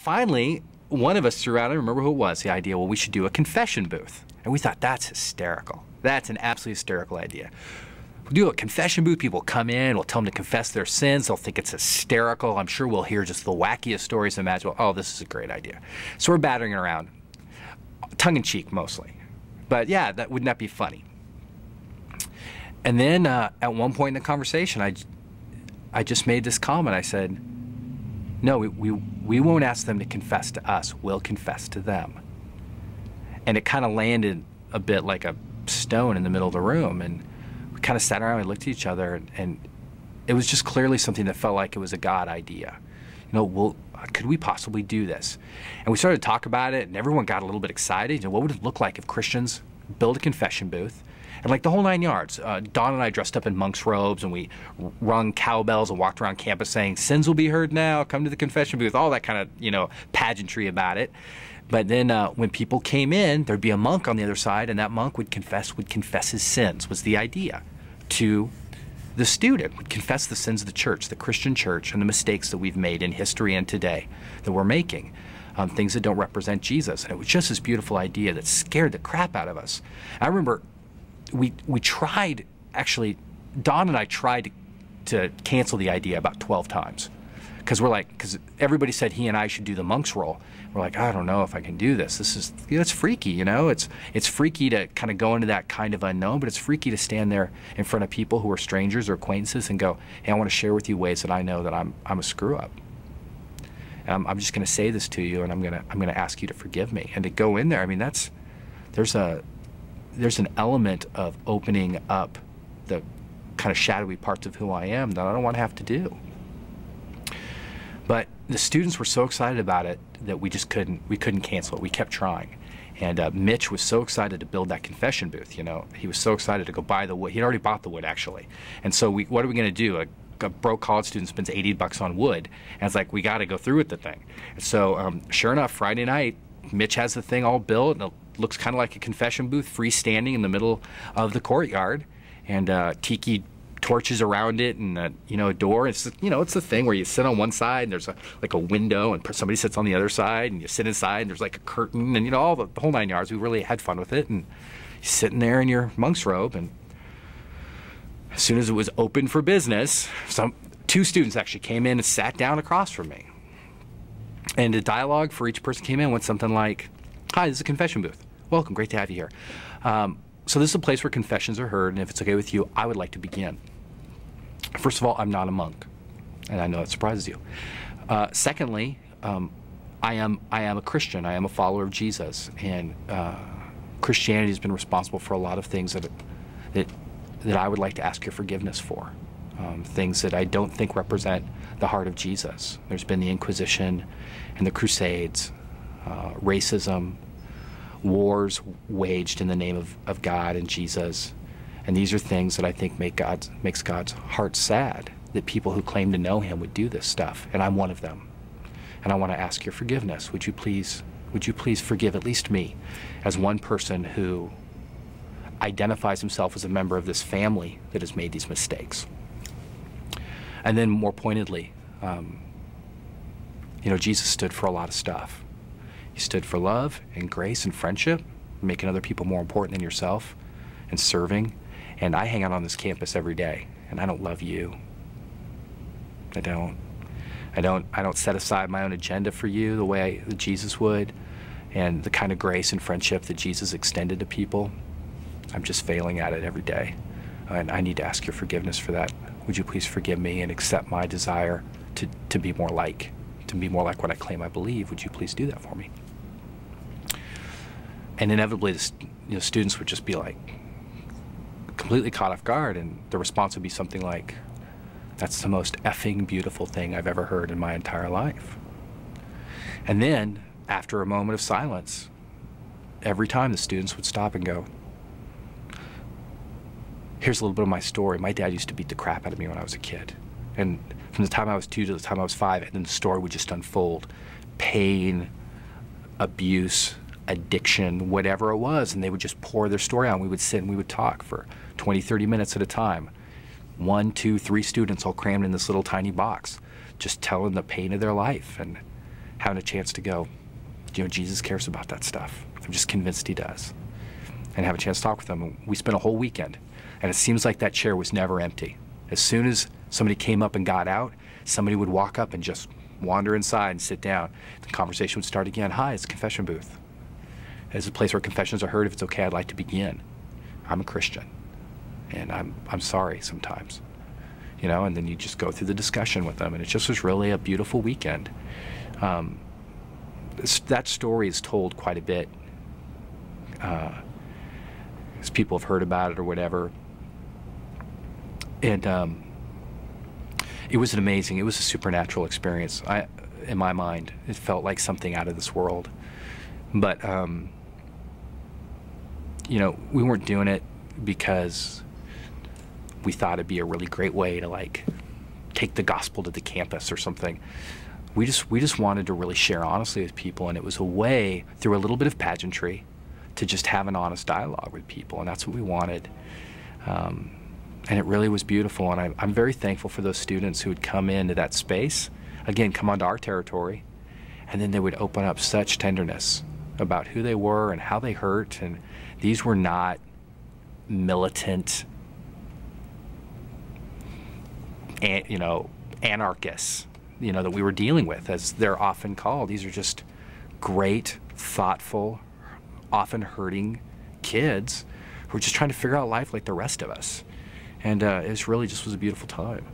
finally, one of us threw out, I don't remember who it was, the idea, well, we should do a confession booth. And we thought, that's hysterical. That's an absolutely hysterical idea. We'll do a confession booth. People come in, we'll tell them to confess their sins. They'll think it's hysterical. I'm sure we'll hear just the wackiest stories imaginable. Oh, this is a great idea. So we're battering it around, tongue-in-cheek mostly. But yeah, wouldn't that be funny? And then at one point in the conversation, I just made this comment. I said, no, we won't ask them to confess to us. We'll confess to them. And it kind of landed a bit like a stone in the middle of the room. And we kind of sat around and looked at each other. And it was just clearly something that felt like it was a God idea. You know, well, could we possibly do this? And we started to talk about it, and everyone got a little bit excited. You know, what would it look like if Christians build a confession booth? And like the whole 9 yards. Dawn and I dressed up in monk's robes, and we rung cowbells and walked around campus saying, sins will be heard now, come to the confession booth, all that kind of, you know, pageantry about it. But then when people came in, there'd be a monk on the other side, and that monk would confess his sins, was the idea, to the student, would confess the sins of the church, the Christian church, and the mistakes that we've made in history and today that we're making, things that don't represent Jesus. And it was just this beautiful idea that scared the crap out of us. I remember we tried, actually, Don and I tried to cancel the idea about 12 times. Because everybody said he and I should do the monk's role. We're like, I don't know if I can do this. It's freaky, you know? It's freaky to kind of go into that kind of unknown, but it's freaky to stand there in front of people who are strangers or acquaintances and go, hey, I want to share with you ways that I know that I'm a screw up. And I'm just going to say this to you, and I'm going to ask you to forgive me. And to go in there, I mean, there's an element of opening up the kind of shadowy parts of who I am that I don't want to have to do. But the students were so excited about it that we couldn't cancel it. We kept trying. And Mitch was so excited to build that confession booth, you know. He was so excited to go buy the wood. He'd already bought the wood, actually. And so what are we going to do? A broke college student spends $80 on wood. And it's like, we got to go through with the thing. And so sure enough, Friday night, Mitch has the thing all built, and it looks kind of like a confession booth, freestanding in the middle of the courtyard. And tiki torches around it, and you know, a door. It's, you know, it's the thing where you sit on one side and there's like a window, and somebody sits on the other side, and you sit inside and there's like a curtain, and you know, all the whole 9 yards. We really had fun with it, and you're sitting there in your monk's robe. And as soon as it was open for business, two students actually came in and sat down across from me, and the dialogue for each person came in went something like, hi, this is a confession booth. Welcome, great to have you here. So this is a place where confessions are heard, and if it's okay with you, I would like to begin. First of all, I'm not a monk, and I know that surprises you. Secondly, I am a Christian. I am a follower of Jesus, and Christianity has been responsible for a lot of things that I would like to ask your forgiveness for. Things that I don't think represent the heart of Jesus. There's been the Inquisition and the Crusades, racism, wars waged in the name of God and Jesus. And these are things that I think makes God's heart sad, that people who claim to know him would do this stuff, and I'm one of them. And I want to ask your forgiveness. Would you please forgive at least me, as one person who identifies himself as a member of this family that has made these mistakes. And then more pointedly, you know, Jesus stood for a lot of stuff. He stood for love and grace and friendship, making other people more important than yourself, and serving. And I hang out on this campus every day, and I don't love you. I don't set aside my own agenda for you the way that Jesus would, and the kind of grace and friendship that Jesus extended to people. I'm just failing at it every day, and I need to ask your forgiveness for that. Would you please forgive me and accept my desire to be more like what I claim I believe? Would you please do that for me? And inevitably, you know, students would just be like completely caught off guard, and the response would be something like, "That's the most effing beautiful thing I've ever heard in my entire life." And then, after a moment of silence, every time the students would stop and go, "Here's a little bit of my story. My dad used to beat the crap out of me when I was a kid. And from the time I was 2 to the time I was 5, and then the story would just unfold. Pain, abuse, addiction, whatever it was, and they would just pour their story out. We would sit and we would talk for 20, 30 minutes at a time. 1, 2, 3 students all crammed in this little tiny box, just telling the pain of their life and having a chance to go, you know, Jesus cares about that stuff. I'm just convinced he does. And have a chance to talk with them. And we spent a whole weekend, and it seems like that chair was never empty. As soon as somebody came up and got out, somebody would walk up and just wander inside and sit down. The conversation would start again. Hi, it's a confession booth. It's a place where confessions are heard. If it's okay, I'd like to begin. I'm a Christian, and I'm sorry sometimes. You know, and then you just go through the discussion with them, and it just was really a beautiful weekend. That story is told quite a bit, as people have heard about it or whatever. And it was it was a supernatural experience. In my mind, it felt like something out of this world. But, you know, we weren't doing it because we thought it'd be a really great way to, like, take the gospel to the campus or something. We just wanted to really share honestly with people, and it was a way, through a little bit of pageantry, to just have an honest dialogue with people, and that's what we wanted. And it really was beautiful, and I'm very thankful for those students who would come into that space, again, come onto our territory, and then they would open up such tenderness about who they were and how they hurt. And these were not militant, you know, anarchists, you know, that we were dealing with, as they're often called. These are just great, thoughtful, often hurting kids who are just trying to figure out life like the rest of us. And it really just was a beautiful time.